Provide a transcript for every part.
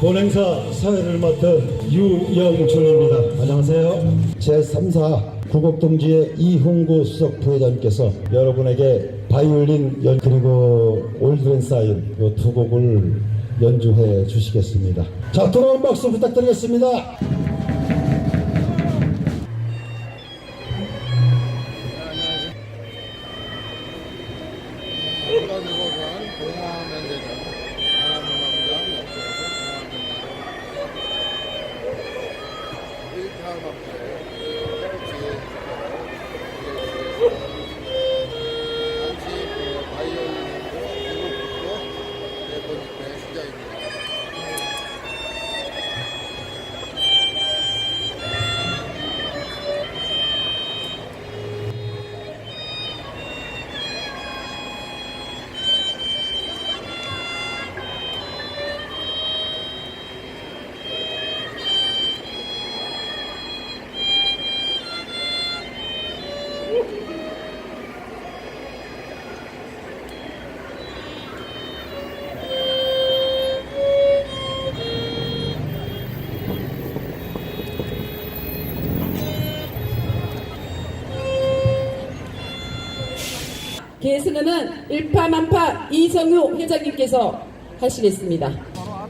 본행사 사회를 맡은 유영준입니다. 안녕하세요. 제3사 구곡동지의 이흥구 수석 부회장님께서 여러분에게 바이올린 그리고 올드랜사인 이 두 곡을 연주해 주시겠습니다. 자, 뜨거운 박수 부탁드리겠습니다. 계승은 일파만파 이성효 회장님께서 하시겠습니다.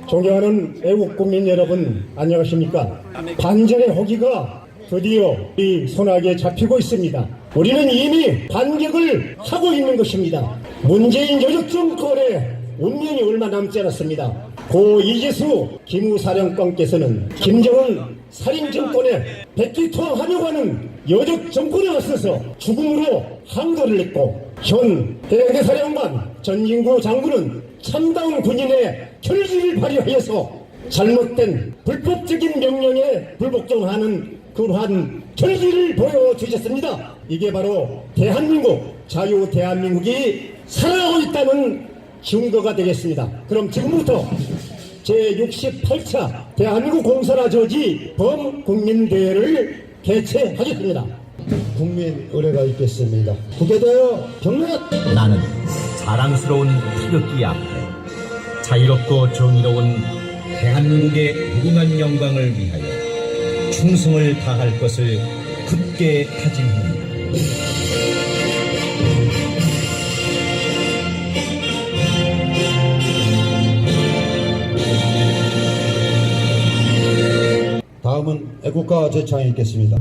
존경하는 애국국민 여러분, 안녕하십니까? 반전의 호기가 드디어 이 손아귀에 잡히고 있습니다. 우리는 이미 반격을 하고 있는 것입니다. 문재인 요적 정권의 운명이 얼마 남지 않았습니다. 고 이재수 기무사령관께서는 김정은 살인 정권에 백기투항하려고 하는 여적 정권에 맞서서 죽음으로 항거를 했고, 현 대대사령관 전진구 장군은 참다운 군인의 결기를 발휘하여서 잘못된 불법적인 명령에 불복종하는 그러한 결기를 보여주셨습니다. 이게 바로 대한민국, 자유 대한민국이 살아가고 있다는 증거가 되겠습니다. 그럼 지금부터 제68차 대한민국 공산화 저지 범국민대회를 개최하겠습니다. 국민 의례가 있겠습니다. 국회대여 경례. 나는 자랑스러운 태극기 앞에 자유롭고 정의로운 대한민국의 무궁한 영광을 위하여 충성을 다할 것을 굳게 다짐합니다. 다음은 애국가 제창이 있겠습니다.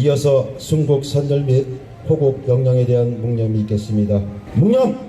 이어서 순국 선열 및 호국 영령에 대한 묵념이 있겠습니다. 묵념!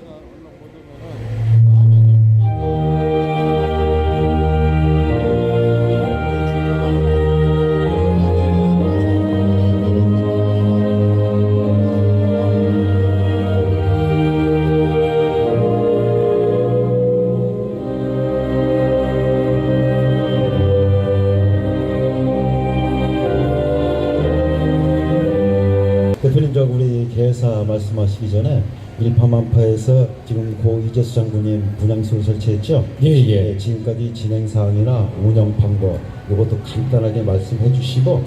대표님, 우리 개사 말씀하시기 전에 일파만파에서 지금 고 이재수 장군님 분향소 설치했죠? 예. 지금까지 진행 사항이나 운영 방법 이것도 간단하게 말씀해 주시고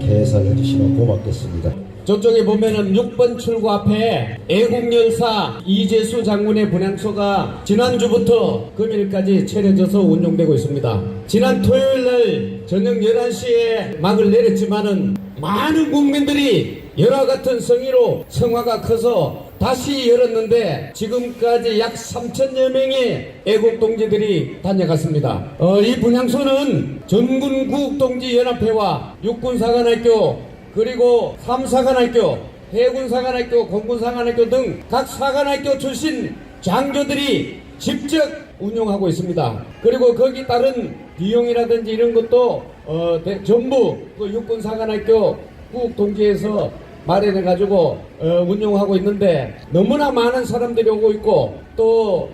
개사해 주시면 고맙겠습니다. 저쪽에 보면은 6번 출구 앞에 애국열사 이재수 장군의 분향소가 지난주부터 금일까지 차려져서 운영되고 있습니다. 지난 토요일날 저녁 11시에 막을 내렸지만은 많은 국민들이 열화 같은 성의로 성화가 커서 다시 열었는데 지금까지 약 3,000여 명의 애국동지들이 다녀갔습니다. 이 분향소는 전군국동지연합회와 육군사관학교 그리고 삼사관학교, 해군사관학교, 공군사관학교 등 각 사관학교 출신 장교들이 직접 운영하고 있습니다. 그리고 거기 따른 비용이라든지 이런 것도 전부 그 육군사관학교 구국동지에서 마련해가지고 운영하고 있는데 너무나 많은 사람들이 오고 있고 또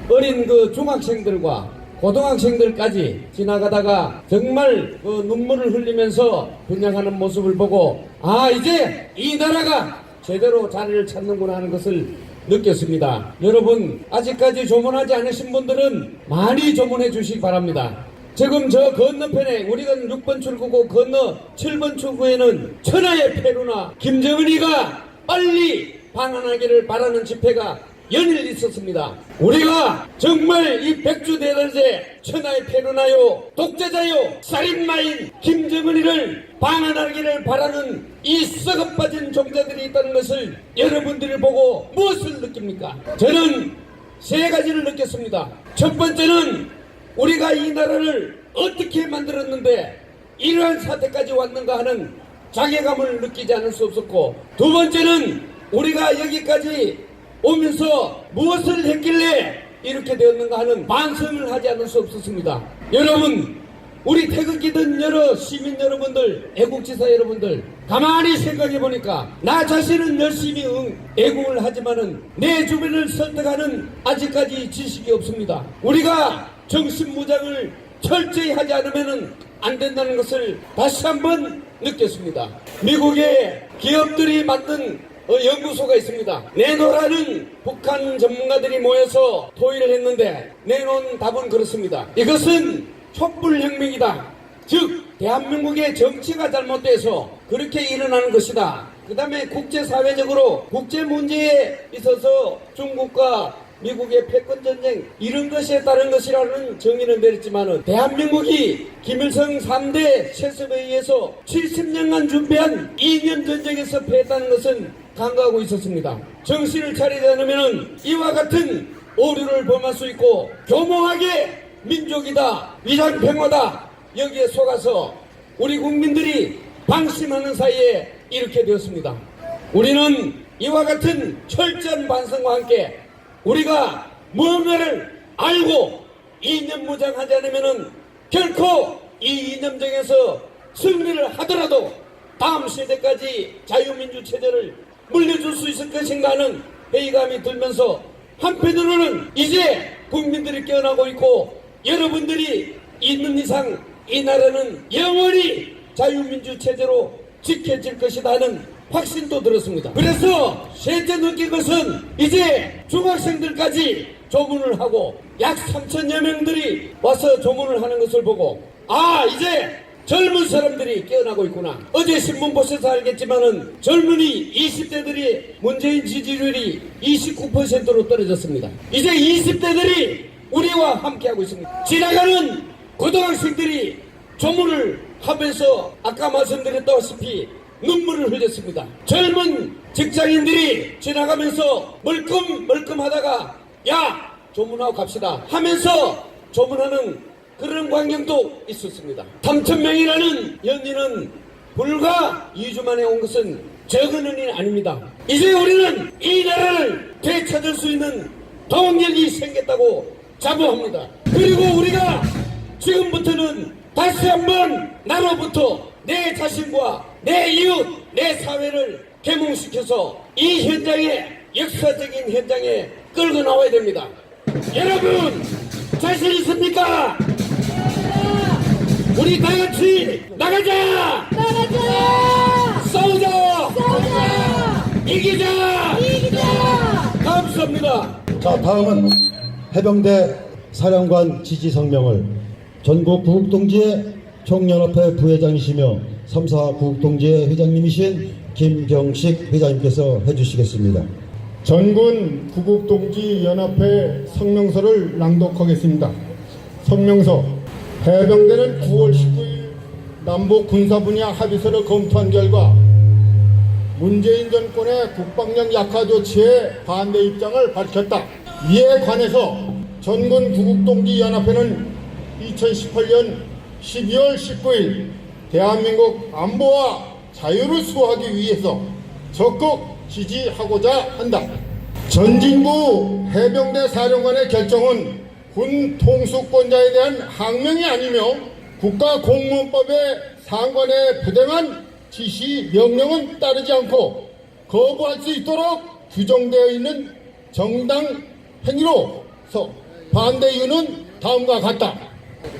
어린 그 중학생들과 고등학생들까지 지나가다가 정말 그 눈물을 흘리면서 분양하는 모습을 보고 아 이제 이 나라가 제대로 자리를 찾는구나 하는 것을 느꼈습니다. 여러분 아직까지 조문하지 않으신 분들은 많이 조문해 주시기 바랍니다. 지금 저 건너편에 우리가 6번 출구고 건너 7번 출구에는 천하의 페루나 김정은이가 빨리 방한하기를 바라는 집회가 연일 있었습니다. 우리가 정말 이 백주대낮에 천하의 페루나요 독재자요 살인마인 김정은이를 방한하기를 바라는 이 썩어빠진 종자들이 있다는 것을 여러분들이 보고 무엇을 느낍니까? 저는 세 가지를 느꼈습니다. 첫 번째는 우리가 이 나라를 어떻게 만들었는데 이러한 사태까지 왔는가 하는 자괴감을 느끼지 않을 수 없었고 두 번째는 우리가 여기까지 오면서 무엇을 했길래 이렇게 되었는가 하는 반성을 하지 않을 수 없었습니다. 여러분 우리 태극기든 여러 시민 여러분들 애국지사 여러분들 가만히 생각해 보니까 나 자신은 열심히 애국을 하지만은 내 주변을 설득하는 아직까지 지식이 없습니다. 우리가 정신무장을 철저히 하지 않으면 안 된다는 것을 다시 한번 느꼈습니다. 미국의 기업들이 만든 연구소가 있습니다. 내놓으라는 북한 전문가들이 모여서 토의를 했는데 내놓은 답은 그렇습니다. 이것은 촛불혁명이다. 즉 대한민국의 정치가 잘못돼서 그렇게 일어나는 것이다. 그 다음에 국제사회적으로 국제문제에 있어서 중국과 미국의 패권전쟁 이런 것에 따른 것이라는 정의는 내렸지만 대한민국이 김일성 3대 세습에 의해서 70년간 준비한 2년 전쟁에서 패했다는 것은 간과하고 있었습니다. 정신을 차리지 않으면 이와 같은 오류를 범할 수 있고 교묘하게 민족이다 위장평화다 여기에 속아서 우리 국민들이 방심하는 사이에 이렇게 되었습니다. 우리는 이와 같은 철저한 반성과 함께 우리가 무언가를 알고 이념무장하지 않으면 결코 이 이념정에서 승리를 하더라도 다음 세대까지 자유민주 체제를 물려줄 수 있을 것인가 하는 회의감이 들면서 한편으로는 이제 국민들이 깨어나고 있고 여러분들이 있는 이상 이 나라는 영원히 자유민주 체제로 지켜질 것이다 하는 확신도 들었습니다. 그래서 셋째 느낀 것은 이제 중학생들까지 조문을 하고 약 3천여 명들이 와서 조문을 하는 것을 보고 아 이제 젊은 사람들이 깨어나고 있구나. 어제 신문 보셔서 알겠지만은 젊은이 20대들이 문재인 지지율이 29%로 떨어졌습니다. 이제 20대들이 우리와 함께하고 있습니다. 지나가는 고등학생들이 조문을 하면서 아까 말씀드렸다시피 눈물을 흘렸습니다. 젊은 직장인들이 지나가면서 멀끔멀끔하다가 야 조문하고 갑시다 하면서 조문하는 그런 광경도 있었습니다. 3,000명이라는 연인은 불과 2주 만에 온 것은 적은 은이 아닙니다. 이제 우리는 이 나라를 되찾을 수 있는 동력이 생겼다고 자부합니다. 그리고 우리가 지금부터는 다시 한번 나로부터 내 자신과 내 이웃, 내 사회를 계몽시켜서 이 현장에 역사적인 현장에 끌고 나와야 됩니다. 여러분 자신 있습니까? 우리 다 같이 나가자! 나가자! 싸우자! 싸우자! 이기자! 이기자! 감사합니다. 자, 다음은 해병대 사령관 지지 성명을 전국 구국동지회 총연합회 부회장이시며 3사 구국동지회 회장님이신 김경식 회장님께서 해주시겠습니다. 전군 구국동지연합회 성명서를 낭독하겠습니다. 성명서. 해병대는 9월 19일 남북 군사 분야 합의서를 검토한 결과 문재인 정권의 국방력 약화 조치에 반대 입장을 밝혔다. 이에 관해서 전군 구국동지연합회는 2018년 12월 19일 대한민국 안보와 자유를 수호하기 위해서 적극 지지하고자 한다. 전진구 해병대 사령관의 결정은 군 통수권자에 대한 항명이 아니며 국가공무원법의 상관의 부당한 지시 명령은 따르지 않고 거부할 수 있도록 규정되어 있는 정당 행위로서 반대 이유는 다음과 같다.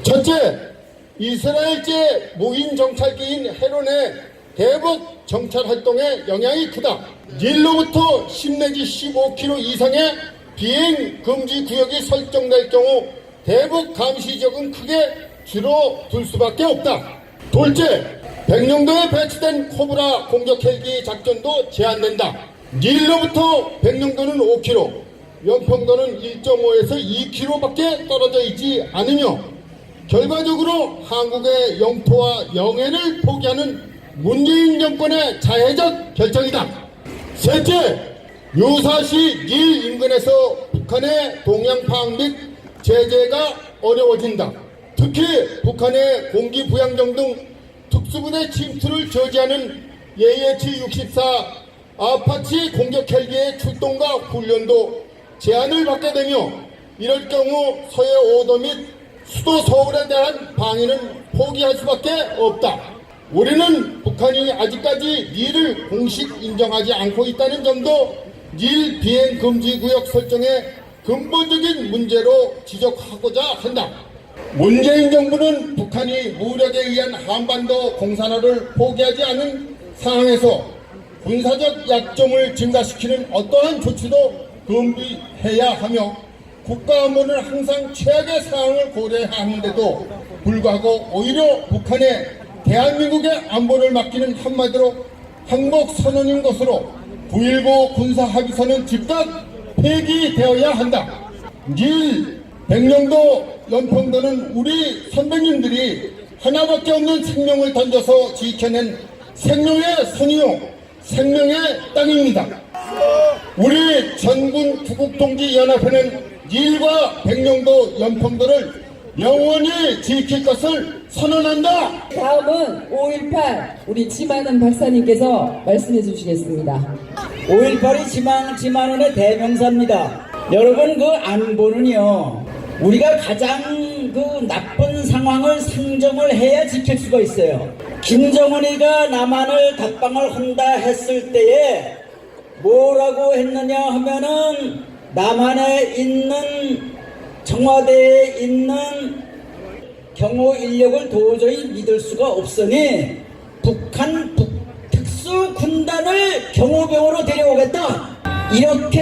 첫째, 이스라엘제 무인 정찰기인 헤론의 대북 정찰 활동에 영향이 크다. 닐로부터 10 내지 15km 이상의 비행 금지 구역이 설정될 경우 대북 감시 지역은 크게 줄어들 수밖에 없다. 둘째, 백령도에 배치된 코브라 공격 헬기 작전도 제한된다. 닐로부터 백령도는 5km, 연평도는 1.5에서 2km밖에 떨어져 있지 않으며 결과적으로 한국의 영토와 영해를 포기하는 문재인 정권의 자해적 결정이다. 셋째, 유사시 닐 인근에서 북한의 동향 파악 및 제재가 어려워진다. 특히 북한의 공기 부양정 등 특수부대 침투를 저지하는 AH-64 아파치 공격 헬기의 출동과 훈련도 제한을 받게 되며 이럴 경우 서해 5도 및 수도 서울에 대한 방위는 포기할 수밖에 없다. 우리는 북한이 아직까지 닐을 공식 인정하지 않고 있다는 점도 닐 비행 금지 구역 설정의 근본적인 문제로 지적하고자 한다. 문재인 정부는 북한이 무력에 의한 한반도 공산화를 포기하지 않은 상황에서 군사적 약점을 증가시키는 어떠한 조치도 금비해야 하며 국가 안보는 항상 최악의 상황을 고려해야 하는데도 불구하고 오히려 북한에 대한민국의 안보를 맡기는 한마디로 항복 선언인 것으로 9.19 군사합의서는 즉각 폐기되어야 한다. 닐, 백령도, 연평도는 우리 선배님들이 하나밖에 없는 생명을 던져서 지켜낸 생명의 선이요 생명의 땅입니다. 우리 전군 구국동지연합회는 닐과 백령도, 연평도를 영원히 지킬 것을 선언한다. 다음은 5.18 우리 지만은 박사님께서 말씀해 주시겠습니다. 5.18이 지만원의 대명사입니다. 여러분 그 안보는요 우리가 가장 그 나쁜 상황을 상정을 해야 지킬 수가 있어요. 김정은이가 남한을 답방을 한다 했을 때에 뭐라고 했느냐 하면은 남한에 있는 청와대에 있는 경호 인력을 도저히 믿을 수가 없으니 북한 특수군단을 경호병으로 데려오겠다 이렇게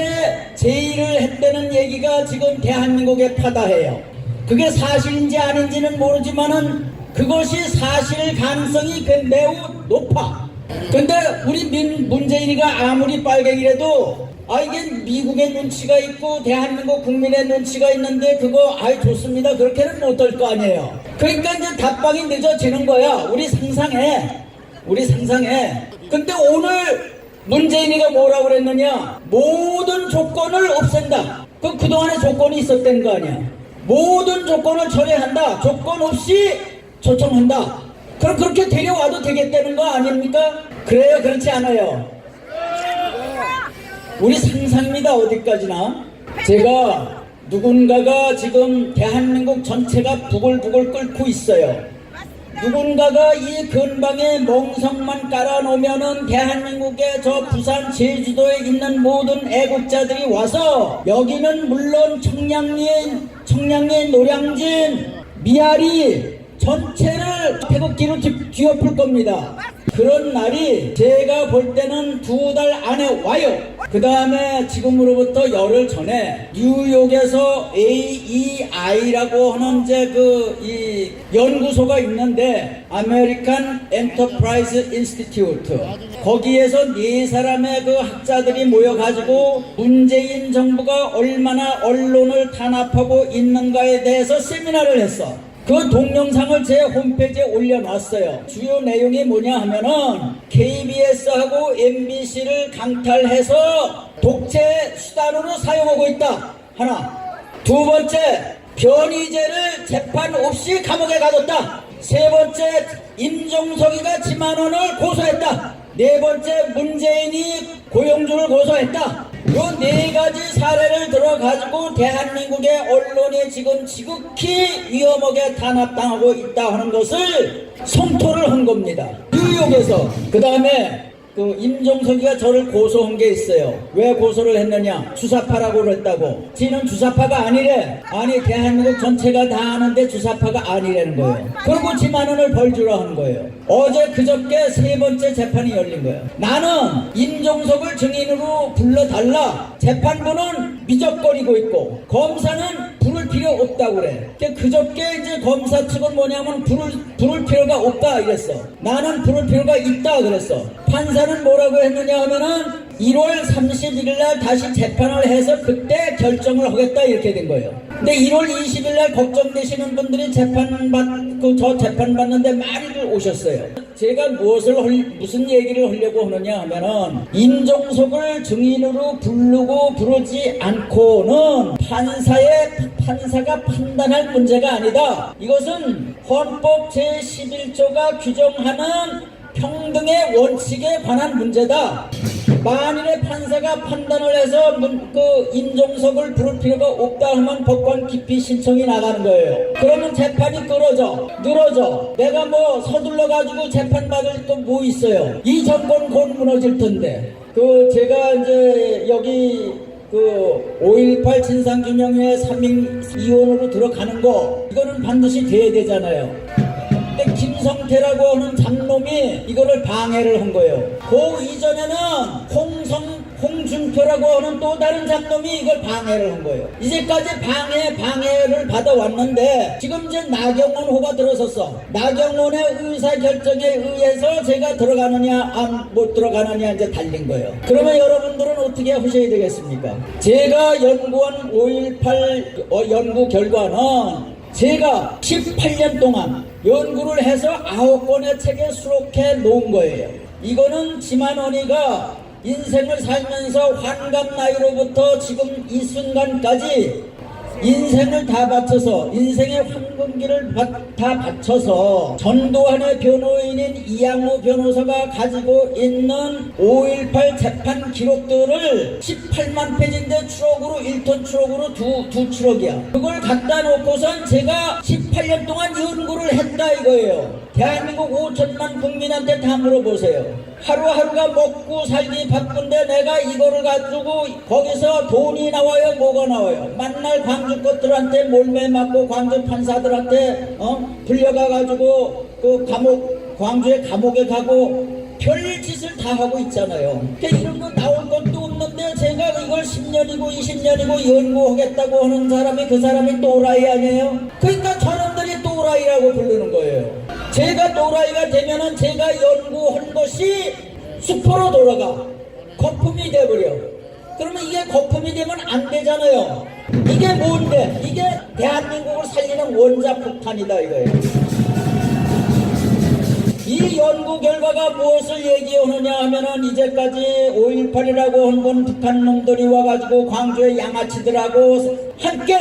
제의를 했다는 얘기가 지금 대한민국에 파다해요. 그게 사실인지 아닌지는 모르지만은 그것이 사실 가능성이 매우 높아. 근데 우리 문재인이가 아무리 빨갱이라도 이게 미국의 눈치가 있고 대한민국 국민의 눈치가 있는데 그거 좋습니다 그렇게는 못할 거 아니에요. 그러니까 이제 답방이 늦어지는 거야. 우리 상상해. 근데 오늘 문재인이가 뭐라고 그랬느냐, 모든 조건을 없앤다. 그동안에 조건이 있었다는 거 아니야. 모든 조건을 철회한다. 조건 없이 초청한다. 그럼 그렇게 데려와도 되겠다는 거 아닙니까? 그래요? 그렇지 않아요? 우리 상상입니다. 어디까지나. 제가 누군가가 지금 대한민국 전체가 부글부글 끓고 있어요. 누군가가 이 근방에 멍석만 깔아놓으면은 대한민국의 저 부산 제주도에 있는 모든 애국자들이 와서 여기는 물론 청량리 노량진 미아리 전체를 태극기로 뒤엎을 겁니다. 그런 날이 제가 볼 때는 2달 안에 와요. 그 다음에 지금으로부터 열흘 전에 뉴욕에서 AEI라고 하는 이 연구소가 있는데 아메리칸 엔터프라이즈 인스티튜트 거기에서 4사람의 그 학자들이 모여가지고 문재인 정부가 얼마나 언론을 탄압하고 있는가에 대해서 세미나를 했어. 그 동영상을 제 홈페이지에 올려놨어요. 주요 내용이 뭐냐 하면은 KBS하고 MBC를 강탈해서 독재 수단으로 사용하고 있다. 하나. 두 번째, 변희재를 재판 없이 감옥에 가뒀다. 세 번째 임종석이가 지만원을 고소했다. 네 번째 문재인이 고영주를 고소했다. 요 네 가지 사례를 들어가지고 대한민국의 언론이 지금 지극히 위험하게 탄압당하고 있다 하는 것을 성토를 한 겁니다. 뉴욕에서. 그 다음에 그 임종석이가 저를 고소한 게 있어요. 왜 고소를 했느냐? 주사파라고 그랬다고. 지는 주사파가 아니래. 아니 대한민국 전체가 다 아는데 주사파가 아니라는 거예요. 그리고 지만원을 벌주라 하는 거예요. 어제 그저께 세 번째 재판이 열린 거예요. 나는 임종석을 증인으로 불러달라. 재판부는 미적거리고 있고 검사는 부를 필요 없다고 그래. 그저께 이제 검사 측은 뭐냐면 부를 필요가 없다 이랬어. 나는 부를 필요가 있다 그랬어. 판사는 뭐라고 했느냐 하면은 1월 31일 날 다시 재판을 해서 그때 결정을 하겠다 이렇게 된 거예요. 근데 1월 20일 날 걱정되시는 분들이 저 재판 받는데 많이들 오셨어요. 제가 무슨 얘기를 하려고 하느냐 하면은 임종석을 증인으로 부르지 않고는 판사가 판단할 문제가 아니다. 이것은 헌법 제11조가 규정하는 평등의 원칙에 관한 문제다. 만일에 판사가 판단을 해서 임종석을 부를 필요가 없다 하면 법관 기피 신청이 나가는 거예요. 그러면 재판이 늘어져. 내가 뭐 서둘러 가지고 재판 받을 또 뭐 있어요. 이 정권 곧 무너질 텐데. 제가 이제 여기 5.18 진상규명회 3인위원으로 들어가는 거 이거는 반드시 돼야 되잖아요. 근데 김성태라고 하는 장놈이 이거를 방해를 한 거예요. 그 이전에는 홍준표라고 하는 또 다른 장놈이 이걸 방해를 한 거예요. 이제까지 방해를 받아왔는데 지금 이제 나경원 호가 들어섰어. 나경원의 의사결정에 의해서 제가 들어가느냐 못 들어가느냐 이제 달린 거예요. 그러면 여러분들은 어떻게 하셔야 되겠습니까? 제가 연구한 5.18 연구 결과는 제가 18년 동안 연구를 해서 9권의 책에 수록해 놓은 거예요. 이거는 지만원이가 인생을 살면서 환갑 나이로부터 지금 이 순간까지 인생을 다 바쳐서 인생의 황금기를 다 바쳐서 전두환의 변호인인 이양호 변호사가 가지고 있는 5.18 재판 기록들을 18만 페이지인데 추록으로 1톤 추록으로 두 추록이야. 그걸 갖다 놓고선 제가 18년 동안 연구를 했다 이거예요. 대한민국 5천만 국민한테 다 물어보세요. 하루하루가 먹고 살기 바쁜데 내가 이거를 가지고 거기서 돈이 나와요 뭐가 나와요. 만날 광주 것들한테 몰매 맞고 광주 판사들한테 불려가가지고 광주의 감옥에 가고 별짓을 다 하고 있잖아요. 그러니까 이런 거 나올 것도 없는데 제가 이걸 10년이고 20년이고 연구하겠다고 하는 사람이 그 사람이 또라이 아니에요? 그러니까 저놈들이 또라이라고 부르는 거예요. 제가 또라이가 되면은 제가 연구한 것이 수포로 돌아가 거품이 돼버려. 그러면 이게 거품이 되면 안 되잖아요. 이게 뭔데? 이게 대한민국을 살리는 원자폭탄이다 이거예요. 이 연구 결과가 무엇을 얘기하느냐 하면은 이제까지 5.18이라고 한 건 북한 놈들이 와가지고 광주의 양아치들하고 함께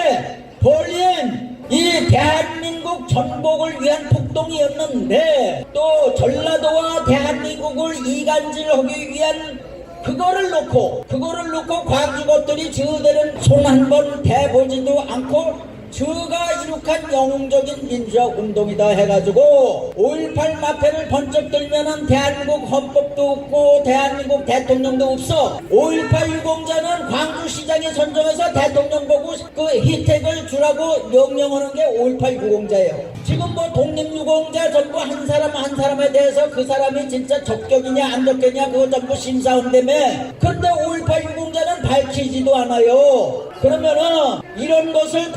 벌린 이 대한민국 전복을 위한 폭동이었는데 또 전라도와 대한민국을 이간질하기 위한 그거를 놓고 광주 것들이 저들은 손 한 번 대보지도 않고 저가 이룩한 영웅적인 민주화 운동이다 해가지고 5.18 마패를 번쩍 들면은 대한민국 헌법도 없고 대한민국 대통령도 없어. 5.18 유공자는 광주시장에 선정해서 대통령 보고 그 혜택을 주라고 명령하는 게 5.18 유공자예요. 지금 뭐 독립유공자 전부 한 사람에 대해서 그 사람이 진짜 적격이냐 안 적격이냐 그거 전부 심사한다며. 그런데 5.18 유공자는 밝히지도 않아요. 그러면은 이런 것을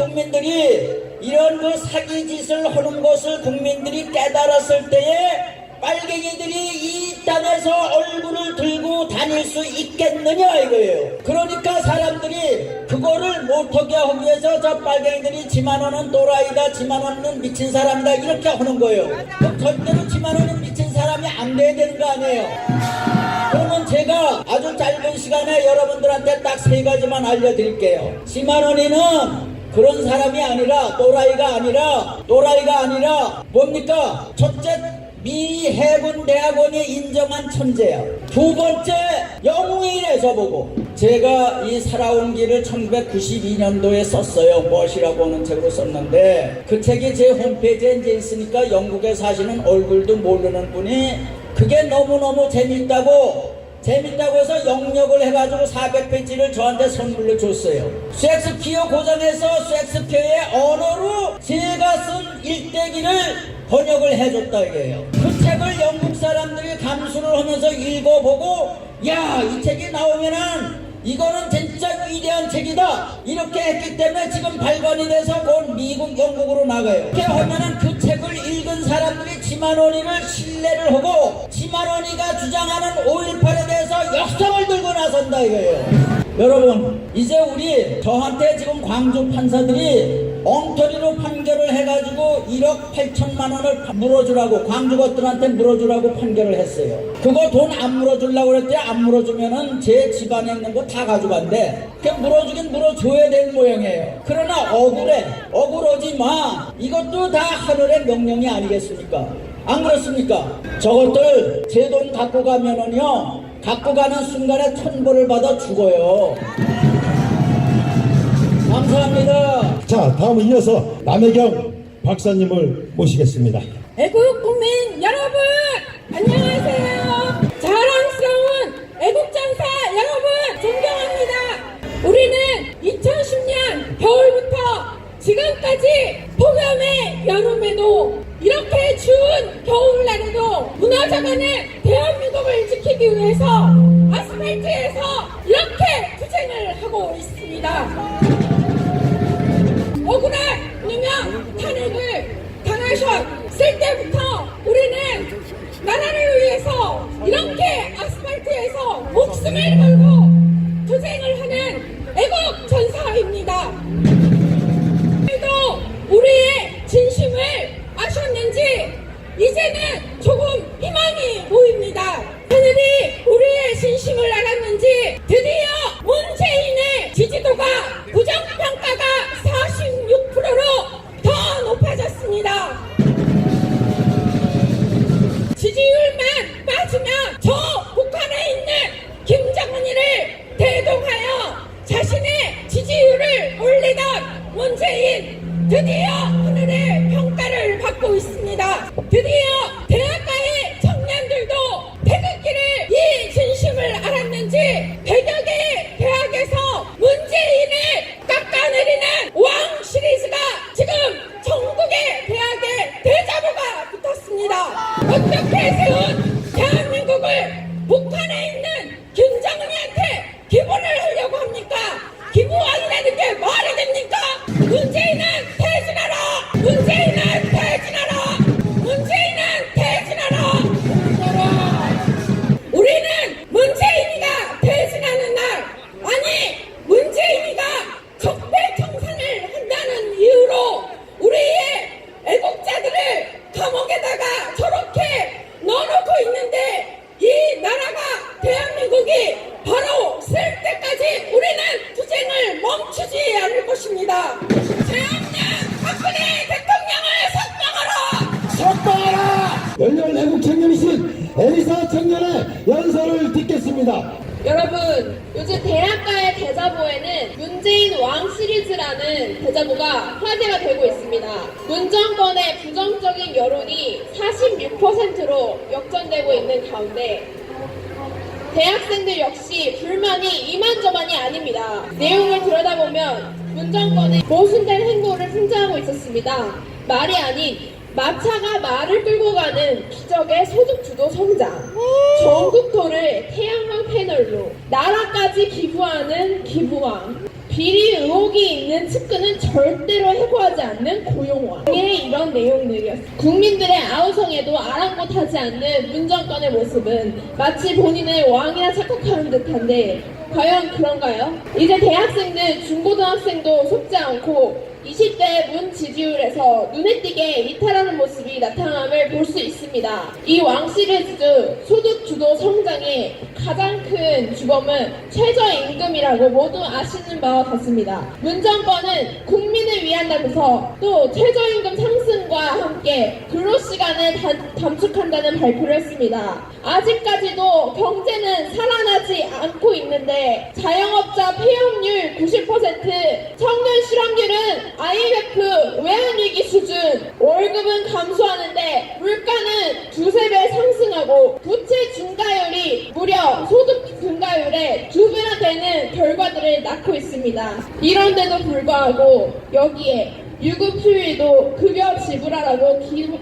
이런 그 사기 짓을 하는 것을 국민들이 깨달았을 때에 빨갱이들이 이 땅에서 얼굴을 들고 다닐 수 있겠느냐 이거예요. 그러니까 사람들이 그거를 못하게 하기 위해서 저 빨갱이들이 지만원은 또라이다, 지만원은 미친 사람이다 이렇게 하는 거예요. 그럼 절대로 지만원은 미친 사람이 안 돼야 되는 거 아니에요. 그러면 제가 아주 짧은 시간에 여러분들한테 딱 3가지만 알려드릴게요. 지만원이는 그런 사람이 아니라 또라이가 아니라 뭡니까? 첫째, 미 해군 대학원이 인정한 천재야. 두 번째, 영웅이래 저보고. 제가 이 살아온 길을 1992년도에 썼어요. 멋이라고 하는 책으로 썼는데 그 책이 제 홈페이지에 이제 있으니까 영국에 사시는 얼굴도 모르는 분이 그게 너무너무 재밌다고 해서 영역을 해가지고 400페이지를 저한테 선물로 줬어요. 셰익스피어 고전에서 셰익스피어의 언어로 제가 쓴 일대기를 번역을 해줬다 이게요. 그 책을 영국 사람들이 감수를 하면서 읽어보고 야, 이 책이 나오면은 이거는 진짜 위대한 책이다 이렇게 했기 때문에 지금 발간이 돼서 곧 미국, 영국으로 나가요. 이렇게 하면은 그 책을 읽은 사람들이 지만원이를 신뢰를 하고 지만원이가 주장하는 5.18에 대해서 역성을 들고 나선다 이거예요. 여러분, 이제 저한테 지금 광주 판사들이 엉터리로 판결을 해가지고 1억 8천만 원을 물어주라고, 광주 것들한테 물어주라고 판결을 했어요. 그거 돈 안 물어주려고 그랬더니 안 물어주면은 제 집안에 있는 거 다 가져간대. 물어주긴 물어줘야 될 모양이에요. 그러나 억울하지 마. 이것도 다 하늘의 명령이 아니겠습니까? 안 그렇습니까? 저것들 제 돈 갖고 가면은요, 갖고 가는 순간에 천벌을 받아 죽어요. 감사합니다. 자, 다음은 이어서 남혜경 박사님을 모시겠습니다. 애국 국민 여러분, 안녕하세요. 자랑스러운 애국전사 여러분, 존경합니다. 우리는 2010년 겨울부터 지금까지 폭염의 여름에도 이렇게 추운 겨울날에도 무너져가는 대한민국을 지키기 위해서 아스팔트에서 이렇게 투쟁을 하고 있습니다. 억울한 누명 탄핵을 당하셨을 때부터 우리는 나라를 위해서 이렇게 아스팔트에서 목숨을 걸고 투쟁을 하는 애국 전사입니다. 오늘도 우리의 진심을 아셨는지 이제는 조금 희망이 보입니다. 하늘이 우리의 진심을 알았는지 드디어 문재인의 지지도가 부정평가가 46%로 더 높아졌습니다. 지지율만 빠지면 저 북한에 있는 김정은이를 대동하여 자신의 지지율을 올리던 문재인, 드디어 하늘의 평가를 받고 있습니다. 드디어 대학가의 청년들도 태극기를 이 진심을 알았는지 100여 개의 대학에서 문재인을 깎아내리는 왕 시리즈가 지금 전국의 대학에 대자보가 붙었습니다. 어떻게 세운 대한민국을 북한에 있는 김정은이한테 기부를 하려고 합니까? 기부왕이라는 게 말이 됩니까? 문재인은 퇴진하라! 문재인은 퇴진하라! 문재인은 퇴진하라! 우리는 문재인이가 퇴진하는 날, 아니 문재인이가 적폐청산을 한다는 이유로 우리의 애국자들을 감옥에다가 저렇게 넣어놓고 있는데 이 나라가 대한민국이 바로 쓸 때까지 우리는 투쟁을 멈추지 않을 것입니다. 죄없는 박근혜 대통령을 석방하라! 열렬 애국 청년이신 에리사 청년의 연설을 듣겠습니다. 여러분, 요즘 대학가의 대자보에는 문재인 왕 시리즈라는 대자보가 화제가 되고 있습니다. 문정권의 부정적인 여론이 46%로 역전되고 있는 가운데 대학생들 역시 불만이 이만저만이 아닙니다. 내용을 들여다보면 문정권의 모순된 행보를 풍자하고 있었습니다. 말이 아닌 마차가 말을 끌고 가는 기적의 소득주도 성장, 전국토를 태양광 패널로 나라까지 기부하는 기부왕, 비리 의혹이 있는 측근은 절대로 해고하지 않는 고용왕, 이런 내용들이었습니다. 국민들의 아우성에도 아랑곳하지 않는 문정권의 모습은 마치 본인을 왕이라 착각하는 듯한데 과연 그런가요? 이제 대학생들, 중고등학생도 속지 않고 20대 문 지지율에서 눈에 띄게 이탈하는 모습이 나타남을 볼 수 있습니다. 이 왕 시리즈 소득 주도 성장의 가장 큰 주범은 최저임금이라고 모두 아시는 바와 같습니다. 문정권은 국민을 위한다면서 또 최저임금 상승과 함께 근로시간을 단축한다는 발표를 했습니다. 아직까지도 경제는 살아나지 않고 있는데 자영업자 폐업률 90%, 청년 실업률은 IMF 외환위기 수준, 월급은 감소하는데 물가는 두세 배 상승하고 부채 증가율이 무려 소득 증가율의 2배나 되는 결과들을 낳고 있습니다. 이런데도 불구하고 여기에 유급 휴일도 급여 지불하라고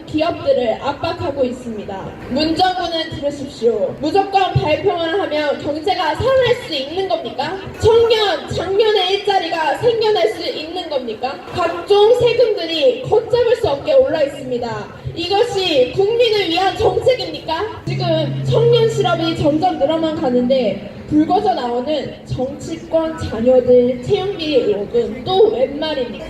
기업들을 압박하고 있습니다. 문정부는 들으십시오. 무조건 발표만 하면 경제가 살아날 수 있는 겁니까? 청년, 장년의 일자리가 생겨날 수 있는 겁니까? 각종 세금들이 걷잡을 수 없게 올라 있습니다. 이것이 국민을 위한 정책입니까? 지금 청년 실업이 점점 늘어만 가는데 불거져 나오는 정치권 자녀들 채용비리 의혹은 또 웬 말입니까?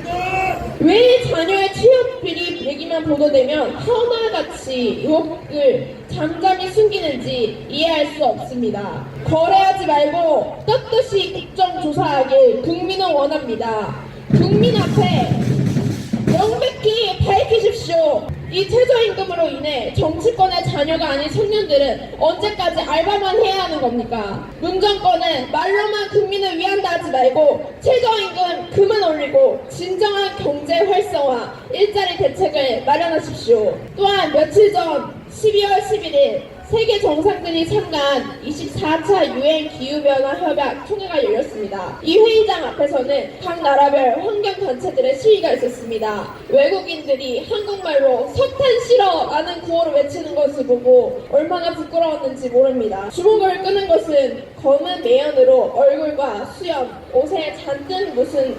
왜 자녀의 취업비리 얘기만 보도되면 하나같이 의혹을 잠잠히 숨기는지 이해할 수 없습니다. 거래하지 말고 떳떳이 국정조사하길 국민은 원합니다. 국민 앞에 명백히 밝히십시오. 이 최저임금으로 인해 정치권의 자녀가 아닌 청년들은 언제까지 알바만 해야 하는 겁니까? 문정권은 말로만 국민을 위한다 하지 말고 최저임금 그만 올리고 진정한 경제 활성화, 일자리 대책을 마련하십시오. 또한 며칠 전 12월 11일 세계 정상들이 참가한 24차 유엔 기후변화 협약 총회가 열렸습니다. 이 회의장 앞에서는 각 나라별 환경단체들의 시위가 있었습니다. 외국인들이 한국말로 석탄 싫어 라는 구호를 외치는 것을 보고 얼마나 부끄러웠는지 모릅니다. 주목을 끄는 것은 검은 매연으로 얼굴과 수염, 옷에 잔뜩 묻은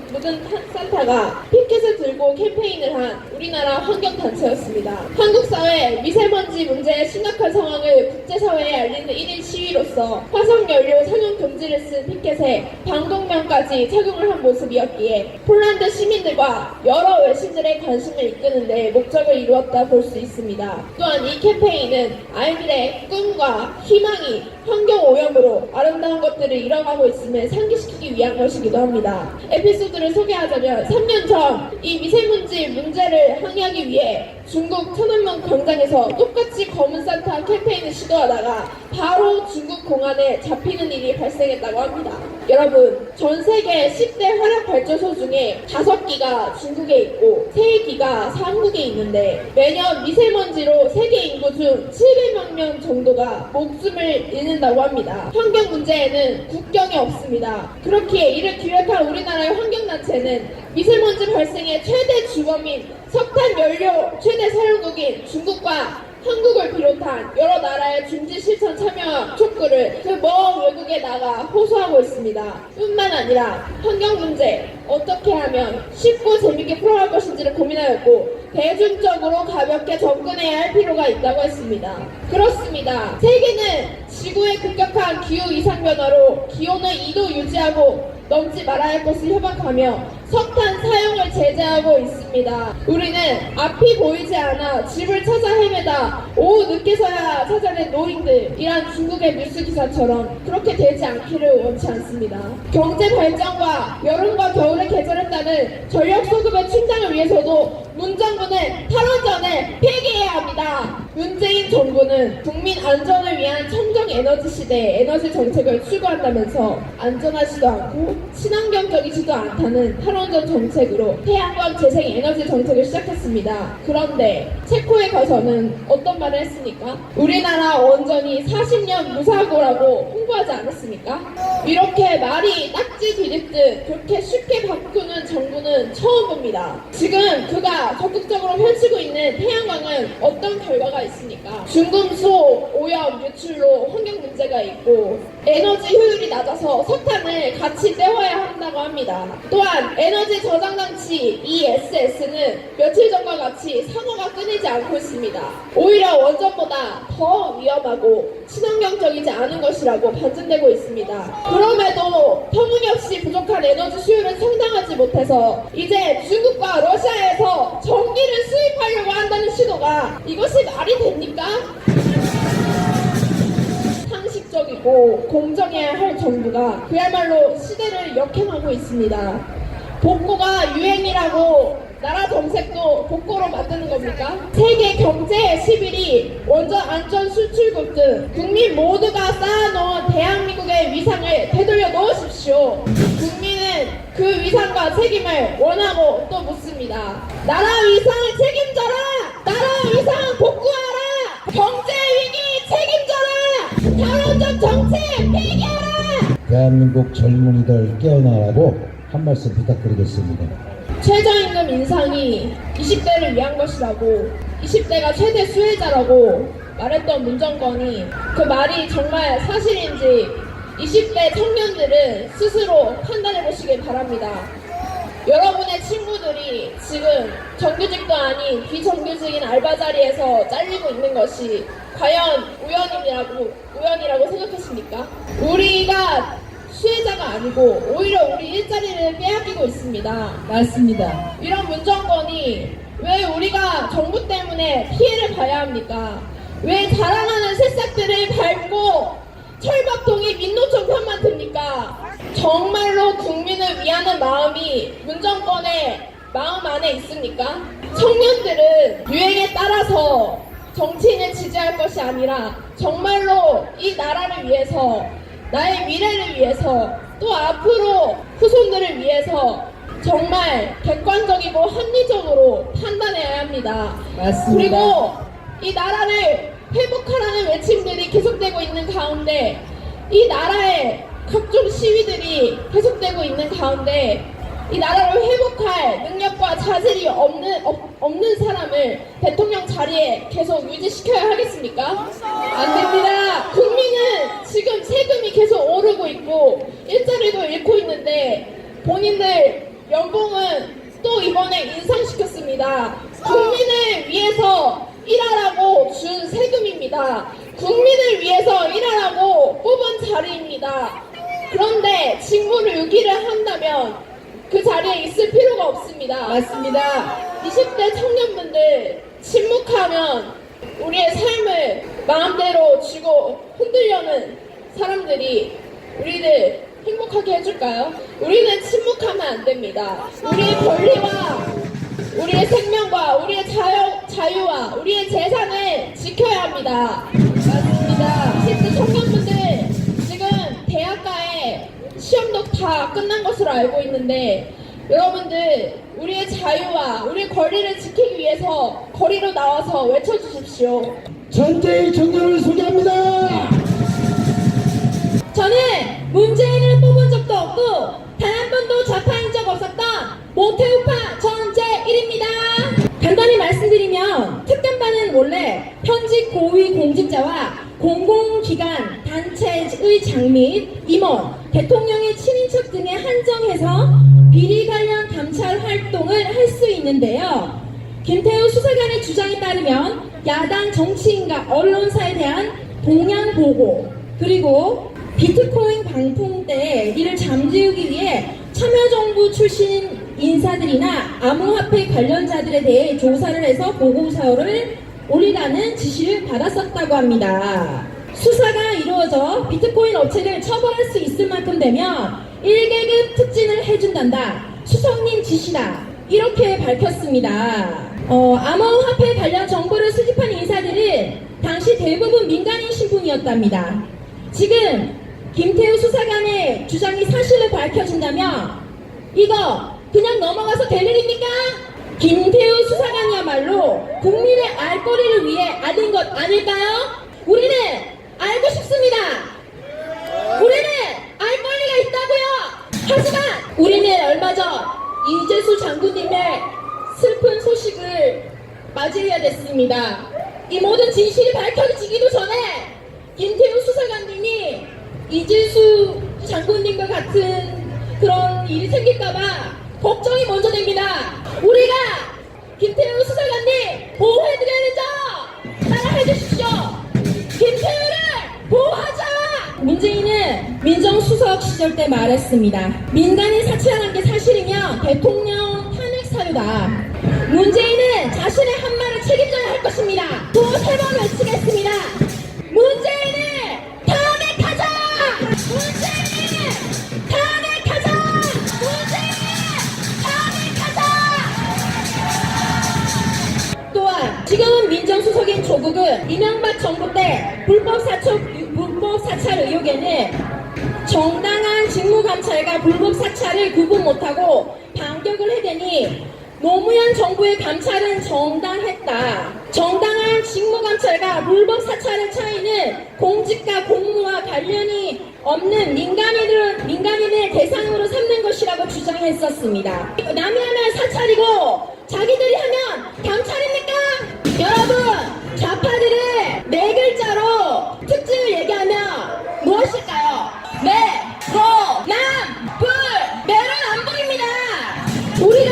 산타가 피켓을 들고 캠페인을 한 우리나라 환경단체였습니다. 한국 사회 미세먼지 문제의 심각한 상황을 국제사회에 알리는 1일 시위로서 화석연료 상용 금지를 쓴 피켓에 방독면까지 착용을 한 모습이었기에 폴란드 시민들과 여러 외신들의 관심을 이끄는 데 목적을 이루었다 볼 수 있습니다. 또한 이 캠페인은 아이들의 꿈과 희망이 환경오염으로 아름다운 것들을 잃어가고 있음을 상기시키기 위한 것이기도 합니다. 에피소드를 소개하자면 3년 전 이 미세먼지 문제를 항의하기 위해 중국 천안문 광장에서 똑같이 검은 산타 캠페인을 시도하다가 바로 중국 공안에 잡히는 일이 발생했다고 합니다. 여러분, 전 세계 10대 화력 발전소 중에 5기가 중국에 있고 3기가 한국에 있는데 매년 미세먼지로 세계 인구 중 700만 명 정도가 목숨을 잃는다고 합니다. 환경 문제에는 국경이 없습니다. 그렇기에 이를 기획한 우리나라의 환경단체는 미세먼지 발생의 최대 주범인 석탄 연료 최대 사용국인 중국과 한국을 비롯한 여러 나라의 중지 실천 참여 촉구를 그 먼 외국에 나가 호소하고 있습니다. 뿐만 아니라 환경 문제 어떻게 하면 쉽고 재밌게 풀어갈 것인지를 고민하였고 대중적으로 가볍게 접근해야 할 필요가 있다고 했습니다. 그렇습니다. 세계는 지구의 급격한 기후 이상 변화로 기온을 2도 유지하고 넘지 말아야 할 것을 협약하며 석탄 사용을 제재하고 있습니다. 우리는 앞이 보이지 않아 집을 찾아 헤매다 오후 늦게서야 찾아낸 노인들이란 중국의 뉴스 기사처럼 그렇게 되지 않기를 원치 않습니다. 경제 발전과 여름과 겨울의 계절에 따른 전력 소급의 충당을 위해서도 문정부는 탈원전을 폐기해야 합니다. 문재인 정부는 국민 안전을 위한 청정 에너지 시대의 에너지 정책을 추구한다면서 안전하지도 않고 친환경적이지도 않다는 탈원전 정책으로 태양광 재생 에너지 정책을 시작했습니다. 그런데 체코에 가서는 어떤 말을 했습니까? 우리나라 원전이 40년 무사고라고 홍보하지 않았습니까? 이렇게 말이 딱지 뒤집듯 그렇게 쉽게 바꾸는 정부는 처음 봅니다. 지금 그가 적극적으로 펼치고 있는 태양광은 어떤 결과가 있습니까? 중금속 오염 유출로 환경 문제가 있고 에너지 효율이 낮아서 석탄을 같이 떼어야 한다고 합니다. 또한 에너지 저장 장치 ESS는 며칠 전과 같이 상호가 끊이지 않고 있습니다. 오히려 원전보다 더 위험하고 친환경적이지 않은 것이라고 반증되고 있습니다. 그럼에도 터무니없이 부족한 에너지 수요를 상당하지 못해서 이제 중국과 러시아에서 전기를 수입하려고 한다는 시도가 이것이 말이 됩니까? 객관적이고 공정해야 할 정부가 그야말로 시대를 역행하고 있습니다. 복고가 유행이라고 나라 정책도 복고로 만드는 겁니까? 세계 경제 11위, 원전 안전 수출국 등 국민 모두가 쌓아놓은 대한민국의 위상을 되돌려 놓으십시오. 국민은 그 위상과 책임을 원하고 또 묻습니다. 나라 위상을 책임져라! 나라 위상 복구하라! 경제 위기 책임져라! 탈원전 정책 폐기하라! 대한민국 젊은이들 깨어나라고 한 말씀 부탁드리겠습니다. 최저임금 인상이 20대를 위한 것이라고 20대가 최대 수혜자라고 말했던 문정권이 그 말이 정말 사실인지 20대 청년들은 스스로 판단해 보시길 바랍니다. 여러분의 친구들이 지금 정규직도 아닌 비정규직인 알바 자리에서 잘리고 있는 것이 과연 우연이라고 생각하십니까? 우리가 수혜자가 아니고 오히려 우리 일자리를 빼앗기고 있습니다. 맞습니다. 이런 문정권이 왜 우리가 정부 때문에 피해를 봐야 합니까? 왜 자라나는 새싹들을 밟고 철밥통이 민노총 편만 듭니까? 정말로 국민을 위하는 마음이 문정권의 마음 안에 있습니까? 청년들은 유행에 따라서 정치인을 지지할 것이 아니라 정말로 이 나라를 위해서 나의 미래를 위해서 또 앞으로 후손들을 위해서 정말 객관적이고 합리적으로 판단해야 합니다. 맞습니다. 그리고 이 나라를 회복하라는 외침들이 계속되고 있는 가운데 이 나라의 각종 시위들이 계속되고 있는 가운데 이 나라를 회복할 능력과 자질이 없는 사람을 대통령 자리에 계속 유지시켜야 하겠습니까? 안 됩니다. 국민은 지금 세금이 계속 오르고 있고 일자리도 잃고 있는데 본인들 연봉은 또 이번에 인상시켰습니다. 국민을 위해서 일하라고 준 세금입니다. 국민을 위해서 일하라고 뽑은 자리입니다. 그런데 직무를 유기를 한다면 그 자리에 있을 필요가 없습니다. 맞습니다. 20대 청년분들 침묵하면 우리의 삶을 마음대로 쥐고 흔들려는 사람들이 우리를 행복하게 해줄까요? 우리는 침묵하면 안 됩니다. 우리의 권리와 우리의 생명과 우리의 자유와 우리의 재산을 지켜야 합니다. 맞습니다. 20대 청년분들 지금 대학가에 시험도 다 끝난 것으로 알고 있는데 여러분들 우리의 자유와 우리의 권리를 지키기 위해서 거리로 나와서 외쳐주십시오. 전제의 청년을 소개합니다. 저는 문재인을 뽑은 적도 없고 단 한 번도 좌파인 적 없었던 모태우파 전재일입니다. 간단히 말씀드리면 특감반은 원래 현직 고위 공직자와 공공기관, 단체의 장및 임원, 대통령의 친인척 등에 한정해서 비리 관련 감찰 활동을 할 수 있는데요. 김태우 수사관의 주장에 따르면 야당 정치인과 언론사에 대한 동향 보고 그리고 비트코인 방풍 때 이를 잠재우기 위해 참여정부 출신 인사들이나 암호화폐 관련자들에 대해 조사를 해서 보고서를 올리라는 지시를 받았었다고 합니다. 수사가 이루어져 비트코인 업체를 처벌할 수 있을 만큼 되면 1계급 특진을 해준단다. 수석님 지시다. 이렇게 밝혔습니다. 암호화폐 관련 정보를 수집한 인사들은 당시 대부분 민간인 신분이었답니다. 지금 김태우 수사관의 주장이 사실로 밝혀진다면 이거 그냥 넘어가서 될 일입니까? 김태우 수사관이야말로 국민의 알 거리를 위해 아는 것 아닐까요? 우리는 알고 싶습니다. 우리는 알 권리가 있다고요. 하지만 우리는 얼마 전 이재수 장군님의 슬픈 소식을 맞이해야 됐습니다. 이 모든 진실이 밝혀지기도 전에 김태우 수사관님이 이재수 장군님과 같은 그런 일이 생길까봐 걱정이 먼저 됩니다. 우리가 김태우 수사관님 보호해드려야죠. 따라해주십시오. 김태우를 보호하자. 문재인은 민정수석 시절 때 말했습니다. 민간인 사찰한 게 사실이면 대통령 탄핵 사유다. 문재인은 자신의 한 말을 책임져야 할 것입니다. 또 세 번 외치겠습니다. 문재인을 탄핵하자. 대표적인 조국은 이명박 정부 때 불법 사찰 의혹에는 정당한 직무감찰과 불법 사찰을 구분 못하고 반격을 해대니 노무현 정부의 감찰은 정당했다. 정당한 직무감찰과 불법 사찰의 차이는 공직과 공무와 관련이 없는 민간인을 대상으로 삼는 것이라고 주장했었습니다. 남이 하면 사찰이고 자기들이 하면 감찰입니까? 여러분, 좌파들의 네 글자로 특징을 얘기하면 무엇일까요? 매, 로, 남, 불, 매로남불입니다. 우리가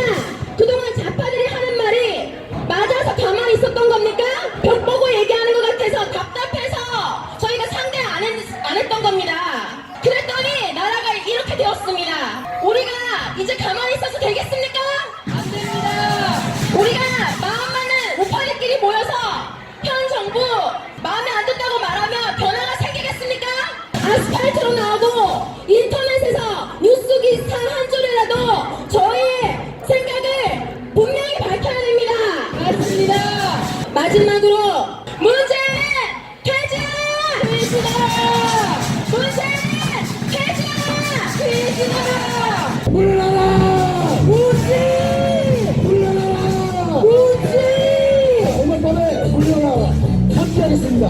그동안 좌파들이 하는 말이 맞아서 가만히 있었던 겁니까? 벽 보고 얘기하는 것 같아서 답답해서 저희가 상대 안 했던 겁니다. 그랬더니 나라가 이렇게 되었습니다. 우리가 이제 가만히 있어서 되겠습니까? 안 됩니다. 우리가 마음 맞는 우파들끼리 모여서 현 정부 마음에 안 든다고 말하면 변화가 생기겠습니까? 아스팔트로 나오고 인터넷에서 뉴스 기사 한 줄이라도 저희의 생각을 분명히 밝혀야 됩니다. 맞습니다. 마지막으로 문재인 퇴진! 퇴진하라! 문재인 퇴진! 퇴진하라! 물러나라! 문재인! 물러나라! 문재인! 오늘 밤에 물러나라! 함께하겠습니다.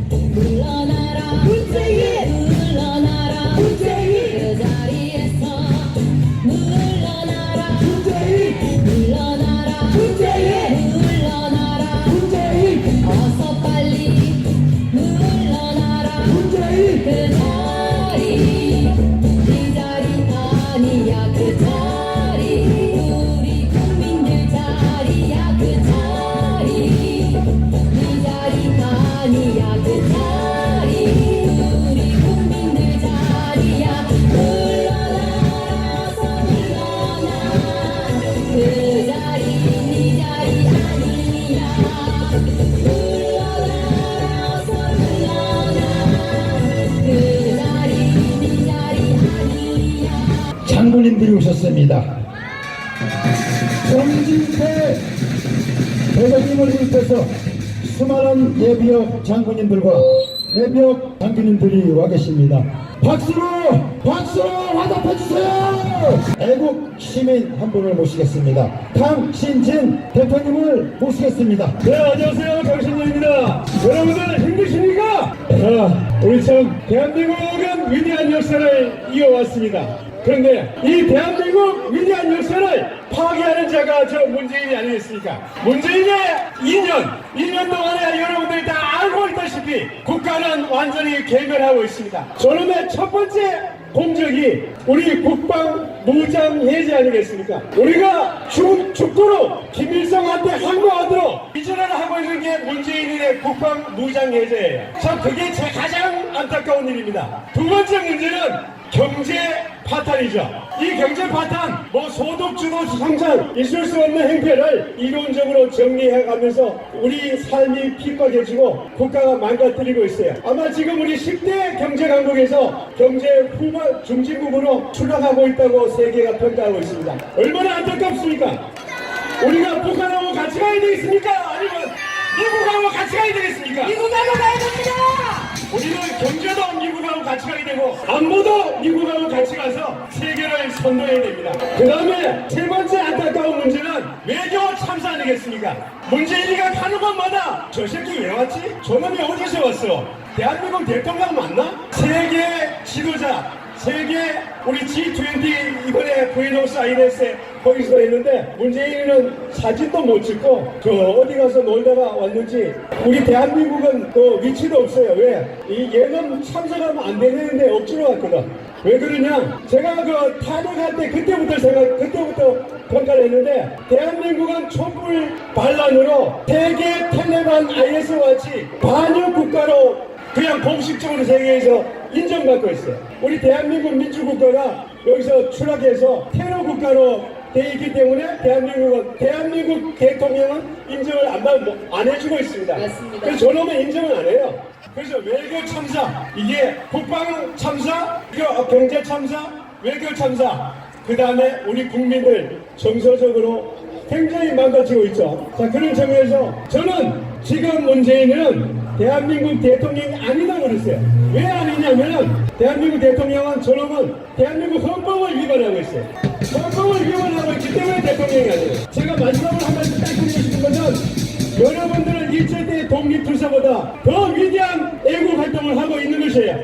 물러나라 문재인 물러나라 문재인 그 자리에서 물러나라 문재인 물러나라 문재인 물러나라 문재인 어서 빨리 물러나라 문재인 그 자리 이 자리 아니야 그 자리 우리 국민들 자리야 그 자리 이 자리 아니야 그 자리 우리 국민들 자리야 물러나서 물러나 그 자리 네 자리 아니야 물러나서 물러나 그 자리 네 자리 아니야. 장군님들이 오셨습니다. 정진태 대표님을 비롯해서 수많은 예비역 장군님들과 예비역 장군님들이 와 계십니다. 박수로 화답해 주세요. 애국 시민 한 분을 모시겠습니다. 강신진 대표님을 모시겠습니다. 네, 안녕하세요. 강신진입니다. 여러분들 힘드십니까? 자, 우리 참 대한민국은 위대한 역사를 이어왔습니다. 그런데 이 대한민국 위대한 역사를 파괴하는 자가 저 문재인이 아니겠습니까? 문재인의 2년 동안에 여러분들이 다 알고 있다시피 국가는 완전히 괴멸하고 있습니다. 저놈의 첫 번째 공적이 우리 국방무장 해제 아니겠습니까? 우리가 죽도록 김일성한테 항거하도록 이전을 하고 있는 게 문재인의 국방무장 해제예요. 참 그게 제 가장 안타까운 일입니다. 두 번째 문제는 경제 파탄이죠. 이 경제 파탄, 소득주도 성장, 있을 수 없는 행태를 이론적으로 정리해가면서 우리 삶이 핍박해지고 국가가 망가뜨리고 있어요. 아마 지금 우리 10대 경제 강국에서 경제 후반 중진국으로 출렁하고 있다고 세계가 평가하고 있습니다. 얼마나 안타깝습니까? 우리가 북한하고 같이 가야 되겠습니까? 아니면 미국하고 같이 가야 되겠습니까? 미국하고 가야 됩니다. 우리는 경제도 미국하고 같이 가야 되고 안보도 미국하고 같이 가서 세계를 선도해야 됩니다. 그 다음에 세 번째 안타까운 문제는 외교 참사 아니겠습니까? 문재인이가 가는 곳마다 저 새끼 왜 왔지? 저놈이 어디서 왔어? 대한민국 대통령 맞나? 세계 지도자, 세계 우리 G20 이번에 부에노스 아이레스에 거기서 했는데 문재인은 사진도 못 찍고 저 어디 가서 놀다가 왔는지 우리 대한민국은 그 위치도 없어요. 왜? 이 얘는 참석하면 안 되는데 억지로 왔거든. 왜 그러냐? 제가 그 탄핵할 때 그때부터 평가를 했는데 대한민국은 촛불 반란으로 세계 텔레반 IS와 같이 반역 국가로 그냥 공식적으로 세계에서 인정받고 있어요. 우리 대한민국 민주국가가 여기서 추락해서 테러 국가로 돼 있기 때문에 대한민국 대통령은 인정을 안 해주고 있습니다. 맞습니다. 그래서 저놈은 인정을 안 해요. 그래서 외교 참사, 이게 국방 참사, 이거 경제 참사, 외교 참사, 그 다음에 우리 국민들 정서적으로 굉장히 망가지고 있죠. 자, 그런 점에서 저는 지금 문재인은 대한민국 대통령이 아니라고 그랬어요. 왜 아니냐면은 대한민국 대통령은 저놈은 대한민국 헌법을 위반하고 있어요. 헌법을 위반하고 있기 때문에 대통령이 아니에요. 제가 마지막으로 한 말씀 딱 드리고 싶은 것은 여러분들은 일제대 독립투사보다 더 위대한 애국 활동을 하고 있는 것이에요.